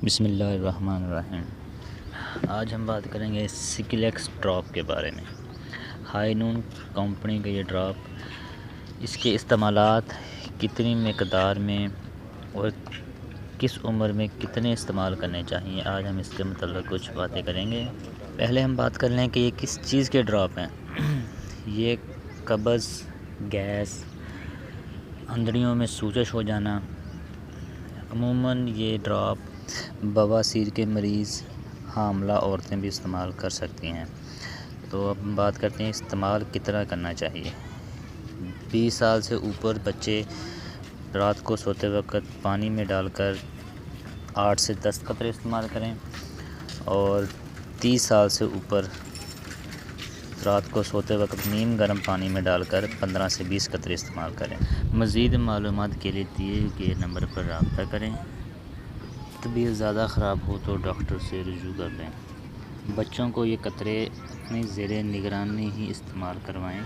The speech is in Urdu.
بسم اللہ الرحمن الرحیم۔ آج ہم بات کریں گے سکلیکس ڈراپ کے بارے میں۔ ہائی نون کمپنی کا یہ ڈراپ، اس کے استعمالات کتنی مقدار میں اور کس عمر میں کتنے استعمال کرنے چاہیے، آج ہم اس کے متعلق کچھ باتیں کریں گے۔ پہلے ہم بات کر لیں کہ یہ کس چیز کے ڈراپ ہیں۔ یہ قبض، گیس، اندڑیوں میں سوزش ہو جانا، عموماً یہ ڈراپ بواسیر کے مریض، حاملہ عورتیں بھی استعمال کر سکتی ہیں۔ تو اب ہم بات کرتے ہیں استعمال کتنا کرنا چاہیے۔ 20 سال سے اوپر بچے رات کو سوتے وقت پانی میں ڈال کر 8 سے 10 قطرے استعمال کریں، اور 30 سال سے اوپر رات کو سوتے وقت نیم گرم پانی میں ڈال کر 15 سے 20 قطرے استعمال کریں۔ مزید معلومات کے لیے دیے گئے نمبر پر رابطہ کریں۔ طبیعت زیادہ خراب ہو تو ڈاکٹر سے رجوع کر لیں۔ بچوں کو یہ قطرے اپنی زیر نگرانی ہی استعمال کروائیں۔